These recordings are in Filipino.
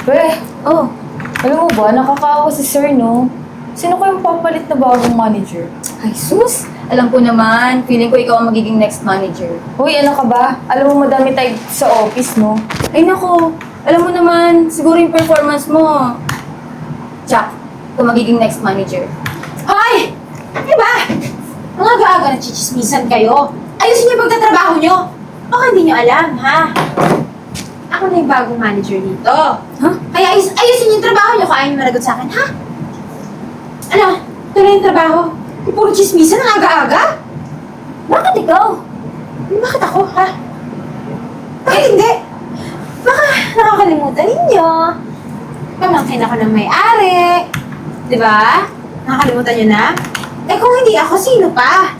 Oh, alam mo ba, nakakaawa si Sir, no? Sino ko yung papalit na bagong manager? Ay, sus! Alam ko naman, feeling ko ikaw ang magiging next manager. Hoy, ano ka ba? Alam mo madami tayo sa office, no? Ay, nako! Alam mo naman, siguro yung performance mo. Jack, ikaw magiging next manager. Hoy! Diba? Mga aga-aga na chichismisan kayo. Ayusin niyo yung pagtatrabaho niyo. Baka hindi niyo alam, ha? Ako na yung bagong manager dito. Huh? Kaya ayusin niyo yung trabaho niyo kung ayaw niyo managot sa akin, ha? Ano? Tuloy yung trabaho. Yung puro chismisan ang aga-aga. Bakit ikaw? Bakit ako, ha? Bakit hindi? Baka nakakalimutan ninyo. Pamangkin ako ng may-ari. Di ba? Nakakalimutan niyo na? Eh kung hindi ako, sino pa?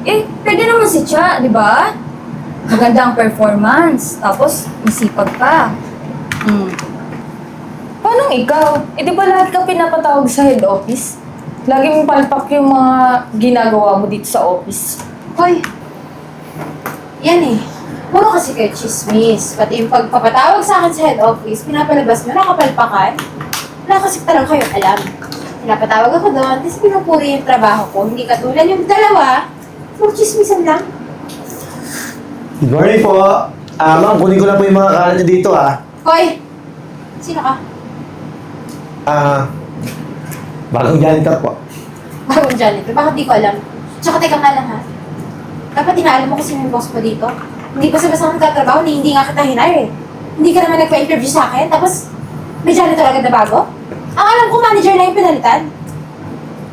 Eh, pwede naman si Cha, di ba? Maganda ang performance, tapos masipag ka. Paano ikaw? Eh, di ba lahat ka pinapatawag sa head office? Lagi mong palpak yung mga ginagawa mo dito sa office. Hoy, yan eh. Puro kasi kayo chismis. Pati yung pagpapatawag sa akin sa head office, pinapalabas mo, nakapalpakan. Wala kasi talagang kayo alam. Pinapatawag ako doon kasi pinupuri yung trabaho ko. Hindi katulad yung dalawa, puro chismisan lang. Good morning po. Ma'am, kunin ko lang po yung mga kalat niyo dito, Hoy, sino ka? Bagong janitor po. Bagong janitor. Bakit di ko alam? Tsaka teka nga lang ha. Dapat inaalam mo kasi yung boss mo dito. Hindi pa basta nagtatrabaho, hindi nga kita hinire eh. Hindi ka naman nagpa-interview sa akin, tapos may janitor agad na bago? Ang alam ko, manager na yung pinalitan.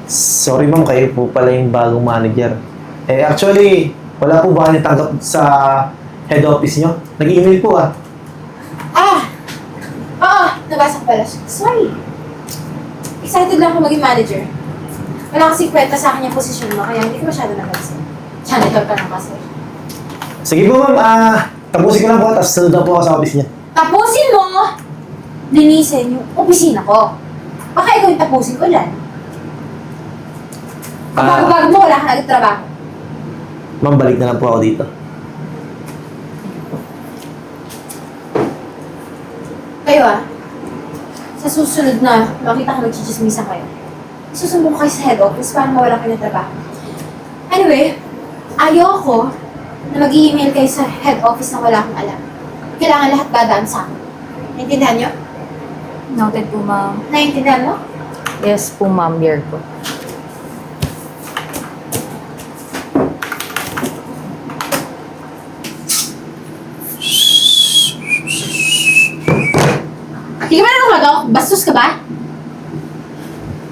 Sorry ma'am, kayo po pala yung bagong manager. Eh actually, wala po ba natanggap sa head office niyo? Nag-email po Oo, nabasa ko pala. Sorry. Excited lang ako maging manager. Wala kasing kwenta sa akin yung posisyon mo, kaya hindi ko masyado napansin. Janitor ka lang kasi. Sige po ma'am, tapusin ko lang po, tapos sunod na po ako sa office niya. Tapusin mo! Linisin yung opisina ko. Baka ikaw yung tapusin ko dyan. Kapag bago mo, wala ka na agad trabaho. Ma'am, balik na lang po ako dito. Kayo sa susunod na makita ko nagchichismisan kayo, susumbong kayo sa head office para mawala kayo ng trabaho. Anyway, ayoko na mag-email kayo sa head office na wala akong alam. Kailangan lahat dadaan sa akin. Naintindihan nyo? Noted po, ma'am. Naintindihan mo? Yes po, ma'am, year ko. Hindi ka ba na kumagaw? Bastos ka ba?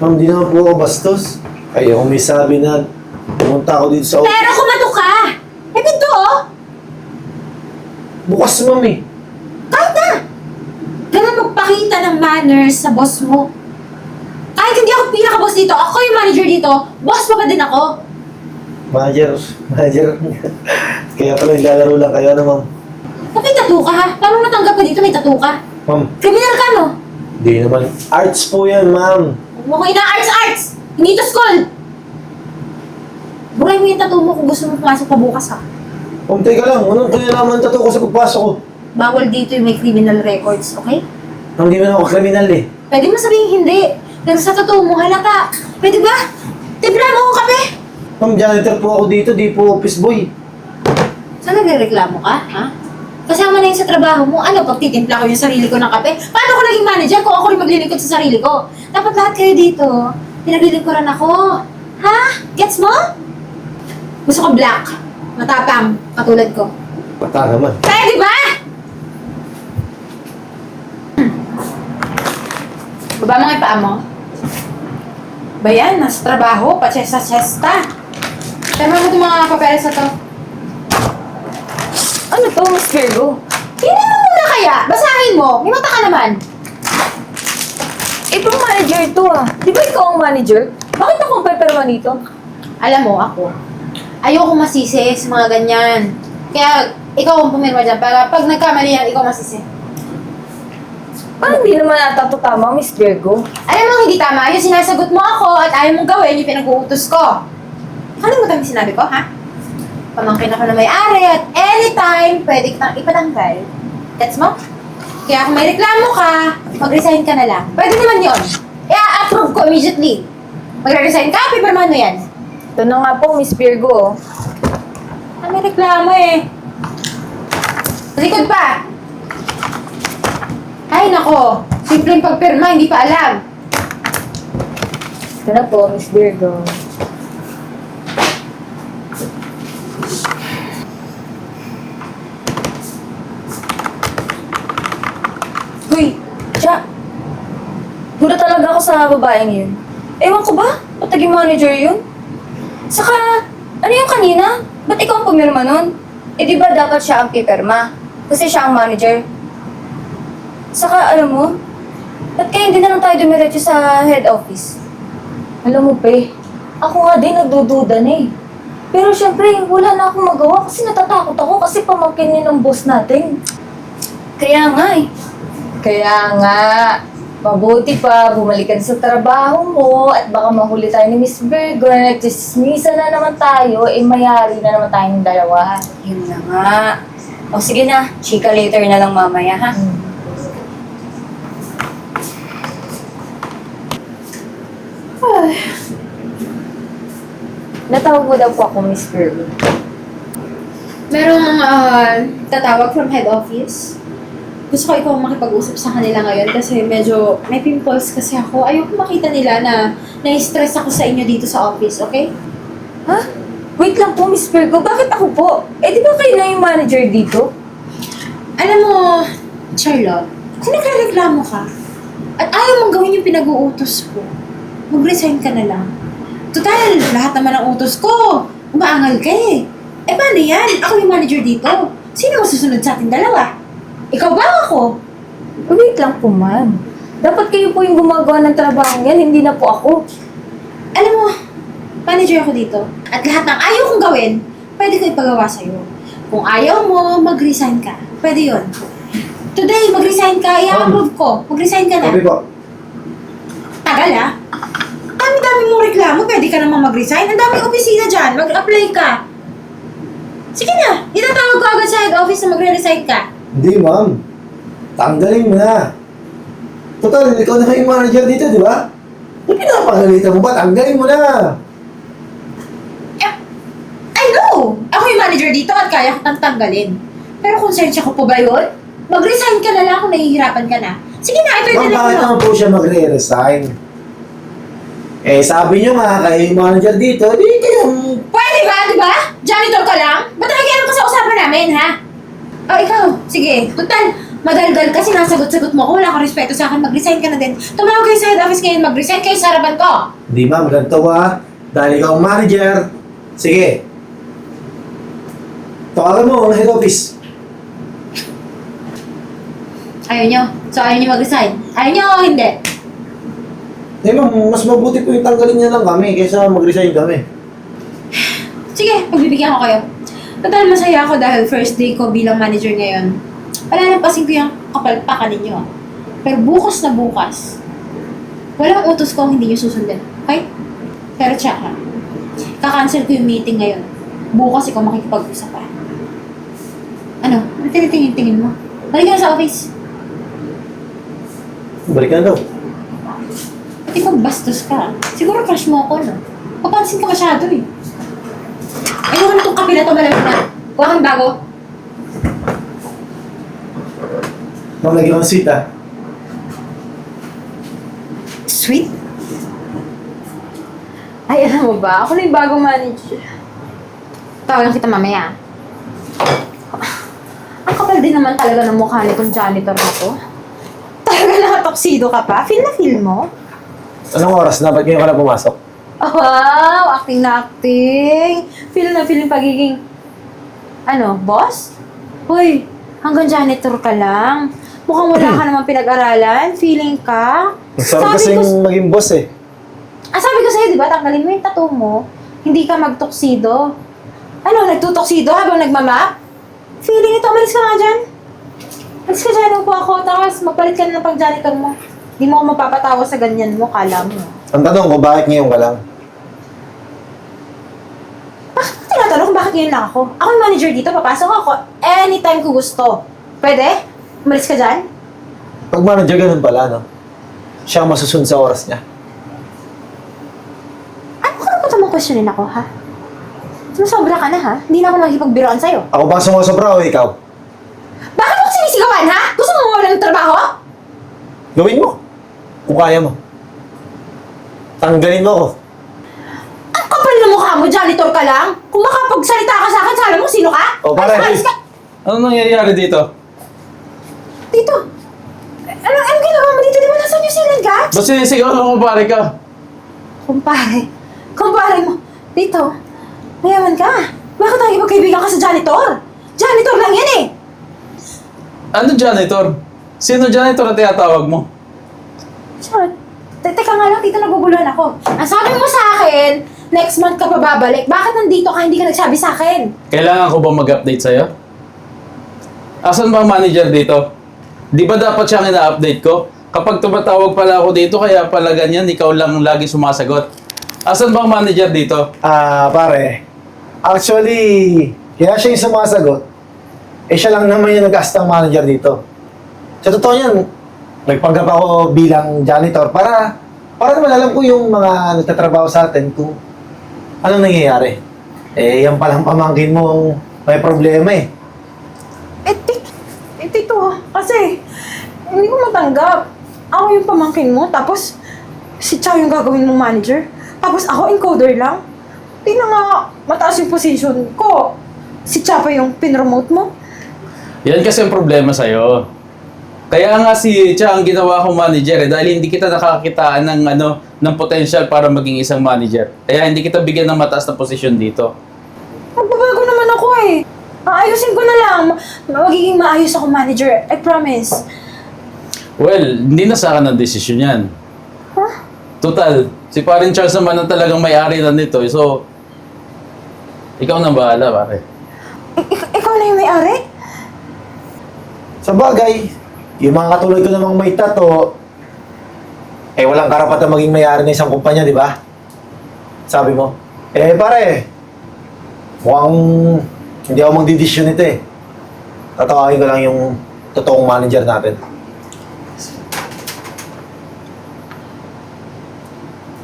Ma'am, di naman po ako bastos. Kayo kung may sabi na pumunta ako dito sa office. Pero kumato ka! Eh, pinto Bukas ma'am eh. Kahit na! Ganun magpakita ng manners sa boss mo. Kahit hindi ako pinaka-boss dito, ako yung manager dito, boss mo pa din ako. Manager. Kaya pala nilalaro lang kayo, ano ma'am? May tattoo ka ha? Paano natanggap ka dito may tattoo ka? Ma'am, Criminal ka no? di naman. Arts po yan, ma'am. Huwag mo kayo na arts! Hindi to school! Buray mo yung tattoo mo kung gusto mo pumasok pa bukas ha. Ma'am, teka lang. Anong kinalaman tattoo ko sa pagpasok ko? Bawal dito yung may criminal records, okay? Ma'am, di man ako kriminal eh. Pwede mo sabihin hindi. Pero sa tattoo mo, halata. Pwede ba? Timpla mo akong kape! Ma'am, janitor po ako dito, di po office boy. Saan nagre-reklamo ka, ha? Kasama na yun sa trabaho mo, ano, pagtitimpla ko yung sarili ko ng kape? Paano ko naging manager kung ako rin maglilingkod sa sarili ko? Dapat lahat kayo dito, pinaglilingkuran ako. Ha? Gets mo? Gusto ko black. Matapang, katulad ko. Bata naman. Kaya di ba? Baba mo nga yung paa mo. Ba yan? Nasa trabaho, pa-chesta-chesta. Tama mo itong mga papeles na to. Ano to, Miss Virgo? Tingnan mo muna kaya! Basahin mo! May mata ka naman! Ibang manager to Di ba ikaw ang manager? Bakit ako ang pepperman dito? Alam mo, ako, ayoko masisi sa mga ganyan. Kaya, ikaw ang pumirma dyan para pag nagkamali yan, ikaw masisi. Parang hindi naman ata to tama, Miss Virgo. Alam mo, hindi tama. Yung sinasagot mo ako at ayaw mong gawin yung pinag-uutos ko. Kalimutan mo sinabi ko, ha? Pamangkin ako na may-ari at anytime, pwede kitang ipatanggal. Gets mo? Kaya kung may reklamo ka, mag-resign ka na lang. Pwede naman yun. I-approve ko immediately. Magre-resign ka, paperman mo yan. Ito na nga po, Miss Virgo. May reklamo eh. Sa likod pa. Ay, nako. Simpleng pagpirma, hindi pa alam. Ito na po, Miss Virgo. Uy, siya. Gulat talaga ako sa babaeng yun. Ewan ko ba? Ba't naging manager yun? Saka, ano yung kanina? Ba't ikaw ang pumirma nun? Eh di ba dapat siya ang pipirma? Kasi siya ang manager. Saka, alam mo, ba't kaya hindi na lang tayo dumiretso sa head office? Alam mo, Pe, ako nga din nagdududa na eh. Pero syempre, wala na akong magawa kasi natatakot ako kasi pamangkin niya ng boss natin. Kaya nga eh. Kaya nga, mabuti pa, bumalik ka na sa trabaho mo at baka mahuli tayo ni Miss Virgo na nagchismisa na naman tayo, eh mayari na naman tayong dalawa. Yun na nga. O sige na, chika later na lang mamaya ha. Natawag mo daw po ako, Miss Virgo. Merong tatawag from head office. Gusto ko ikaw makipag-usap sa kanila ngayon kasi medyo may pimples kasi ako. Ayoko makita nila na na-stress ako sa inyo dito sa office, okay? Ha? Wait lang po, Miss Virgo. Bakit ako po? Eh, di ba kayo na yung manager dito? Alam mo, Charlotte, kung nagreklamo ka at ayaw mong gawin yung pinag-uutos ko, mag-resign ka na lang. Total, lahat naman ng utos ko, umaangal ka eh. Eh paano yan? Ako yung manager dito. Sino ang susunod sa ating dalawa? Ikaw ba o ako? Wait lang po, ma'am. Dapat kayo po yung gumagawa ng trabaho yan, hindi na po ako. Alam mo, manager ako dito. At lahat ng ayaw kong gawin, pwede ko ipagawa sa'yo. Kung ayaw mo, mag-resign ka. Pwede yun. Today, mag-resign ka, i-approve ko. Mag-resign ka na. Sabi po, Tagal ah. Dami-dami mong reklamo, pwede ka naman mag-resign. Ang daming opisina dyan, mag-apply ka. Sige na, itatawag ko agad sa head office na magre-resign ka. hindi ma'am. Tanggalin mo na. Total, ikaw na kayong manager dito, di ba? Ba't pinapagalitan mo ba? Tanggalin mo na. I know! Ako yung manager dito at kaya kitang tanggalin. Pero konsensya ko po ba yun? Mag-resign ka na lang kung nahihirapan ka na. Sige na, ito yung Ma'am, bakit telepono. naman po siya magre-resign? Eh, sabi nyo nga, kayo yung manager dito, di kayong... Pwede ba, di ba? Janitor ka lang? Ba't nakikialam ka sa usapan namin, ha? O, ikaw, sige. Total, madaldal ka, sinasagot-sagot mo ko, wala kang respeto sa akin, mag-resign ka na din. Tumawag kayo sa head office ngayon, mag-resign kayo sa harapan ko. Hindi ma'am, ganito ha. Dahil ikaw ang manager. Sige. Tawagan mo ang head office. Ayaw nyo. So, ayaw nyo mag-resign. Ayaw nyo o hindi? Eh ma'am, mas mabuti po yung tanggalin niya lang kami kaysa mag-resign kami. Sige, pagbibigyan ko kayo. Total, masaya ako dahil first day ko bilang manager ngayon. Palalampasin ko yung kapalpakan ninyo. Pero bukas na bukas, walang utos ko ang hindi nyo susundin. Okay? Pero tsaka, kakancel ko yung meeting ngayon. Bukas ikaw makikipag-usap pa. Ano? Ano tinitingin-tingin mo? Balik ka na sa office. Balik ka na daw. Pati kung bastos ka, siguro crush mo ako, no? Papansin ka masyado eh. Ayoko na itong kape na ito, malamig na. Kuha kang bago. Ma'am, lagyan ko ng sweet ah. Sweet? Ay, alam mo ba? Ako na yung bagong manager. Tawagan kita mamaya. Ang kapal din naman talaga ng mukha nitong janitor na to. Talaga nakatoksido ka pa? Feel na feel mo? Anong oras na? Ba't ngayon ka na pumasok? Wow! Acting na acting! Feel na feel yung pagiging... Ano, boss? Hoy, hanggang janitor ka lang. Mukhang wala ka naman pinag-aralan. Feeling ka. Sarap Sabi kasing ko- maging boss eh. Sabi ko sa'yo, di ba, tanggalin mo yung tattoo mo. Hindi ka magtoksido. Ano, nagtutoksido habang nagmamap? Feeling ito, umalis ka nga dyan. Umalis ka dyan, upo ako, tapos magpalit ka na ng pag-janitor mo. Hindi mo ako mapapatawa sa ganyan mo, kala mo. Ang tanong ko, bakit ngayon ka lang? Bakit mo tinatanong kung bakit ngayon lang ako? Ako yung manager dito, papasok ako anytime ko gusto. Pwede? Umalis ka dyan? Pag manager, ganun pala, no? Siya ang masusunod sa oras niya. Ano ka naman tamang questionin ako, ha? Sumusobra ka na, ha? Hindi na ako nakikipagbiroan sa'yo. Ako ba ang sumusobra o ikaw? Bakit mo ko sinisigawan, ha? Gusto mo mawala ng trabaho? Gawin mo. Kung kaya mo. Tanggalin mo ako. Ang kapal na mukha mo, janitor ka lang? Kung makapagsalita ka sa akin, sabi mo sino ka? O, pare. Alis ka! Ano nangyayari dito? Dito. Anong ginagawa mo dito? Di ba nasa New Zealand ka? Ba't sinisigaw na kumpare ka? Kumpare mo. Dito. Mayaman ka. Bakit tayo magkaibigan ka sa janitor? Janitor lang yan eh. Ano janitor? Sino janitor na tinatawag mo? Sure. Teka nga lang, dito naguguluhan ako. Ang sabi mo sa akin, next month ka pa babalik. Bakit nandito ka? Hindi ka nagsabi sa akin. Kailangan ko ba mag-update sa'yo? Asan ba ang manager dito? Di ba dapat siyang ina-update ko? Kapag tumatawag pala ako dito, kaya pala ganyan, ikaw lang lagi sumasagot. Asan ba ang manager dito? Pare. Actually, kaya siya yung sumasagot. Eh, siya lang naman yung nag-astang manager dito. Sa totoo yan, nagpanggap ako bilang janitor para naman alam ko yung mga nagtatrabaho sa atin kung anong nangyayari. Eh, yan palang pamangkin mo may problema eh. Tito, kasi hindi ko matanggap. Ako yung pamangkin mo, tapos si Chow yung gagawin mong manager. Tapos ako encoder lang. Di na nga mataas yung position ko. Si Chow pa yung pinromote mo. Yan kasi ang problema sa'yo. Kaya nga si Cha ang ginawa kong manager dahil hindi kita nakakakitaan ng potential para maging isang manager. Kaya hindi kita bigyan ng mataas na posisyon dito. Magbabago naman ako eh. Aayusin ko na lang. Magiging maayos ako manager. I promise. Well, hindi na sa akin ang desisyon yan. Huh? Total, si Parin Charles naman ang talagang may-ari na nito. So, ikaw na bahala, pare. Ikaw na yung may-ari? Sa bagay, yung mga katulad ko namang may tato, eh walang karapatan maging may-ari ng isang kumpanya, di ba? Sabi mo. Eh pare, mukhang hindi ako magdidesisyon nito eh. Tatawagin ko lang yung totoong manager natin.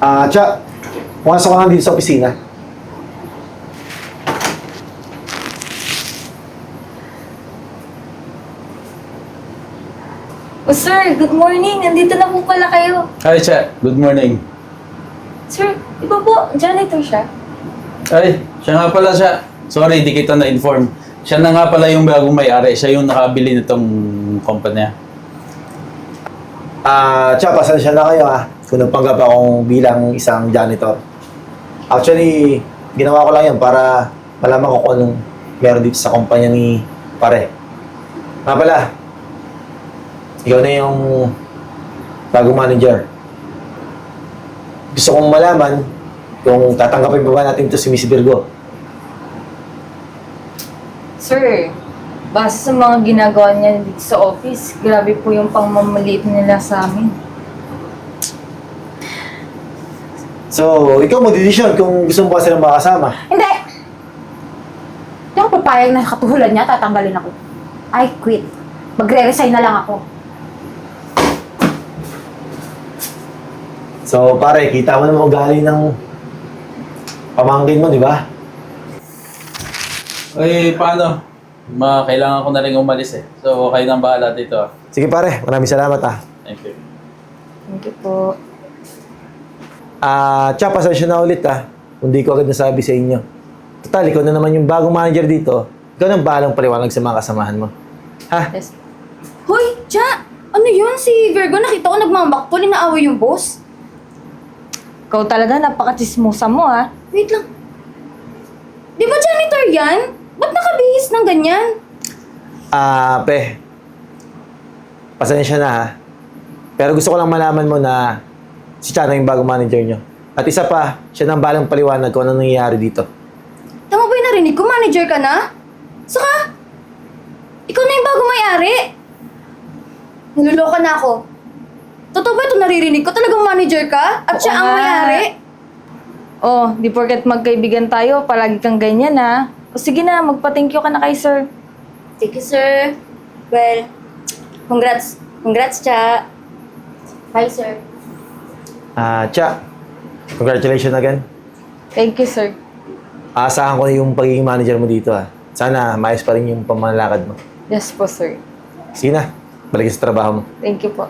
Tsa, pumasok ka nga dito sa opisina. Oh, sir, good morning. Nandito na po pala kayo. Hi, Cha. Good morning. Sir, di ba po, janitor siya? Ay, siya nga pala siya. Sorry, hindi kita na-inform. Siya na nga pala yung bagong may-ari. Siya yung nakabili nitong kumpanya. Tsa, pasensya na kayo kung nagpanggap akong bilang isang janitor. Actually, ginawa ko lang yan para malaman ko kung anong meron dito sa kumpanya ni pare. Nga pala, ikaw na yung bagong manager. Gusto kong malaman kung tatanggapin pa ba natin ito si Miss Virgo. Sir, base sa mga ginagawa niya dito sa office, grabe po yung pangmamaliit nila sa amin. So, ikaw magdidesisyon kung gusto mo ba silang makasama. Hindi! Hindi ako papayag na katulad niya, tatanggalin ako. I quit. Magre-resign na lang ako. So, pare, kita mo naman ugali ng pamangkin mo, di ba? Eh, paano? Kailangan ko na rin umalis eh. So, kayo nang bahala dito. Sige pare, maraming salamat Thank you. Thank you po. Tsa, pasensya na ulit kung di ko agad nasabi sa inyo. Total, ikaw na naman yung bagong manager dito. Ikaw nang bahalang paliwanag sa mga kasamahan mo. Ha? Yes. Hoy, Cha! Ano yun? Si Virgo, nakita ko nagmamakpol, inaaway yung boss. Ikaw talaga, napaka-chismosa mo Wait lang. Di ba janitor yan? Ba't nakabihis ng ganyan? Pe. Pasensya na Pero gusto ko lang malaman mo na si Chana yung bagong manager nyo. At isa pa, siya nang balang paliwanag kung ano nangyayari dito. Tama ba yung narinig ko? Manager ka na? Saka, ikaw na yung bago may-ari. Niluloka na ako. Totoo ba ito naririnig ko? Talagang manager ka? At Oo siya ang nga. may-ari? Oh, di porket magkaibigan tayo, palagi kang ganyan O sige na, magpa-thank you ka na kay sir. Thank you, sir. Well, congrats. Congrats, Cha. Bye, sir. Cha, congratulations again. Thank you, sir. Aasahan ko na yung pagiging manager mo dito Sana maayos pa rin yung pamalakad mo. Yes po, sir. Sige na, balik sa trabaho mo. Thank you po.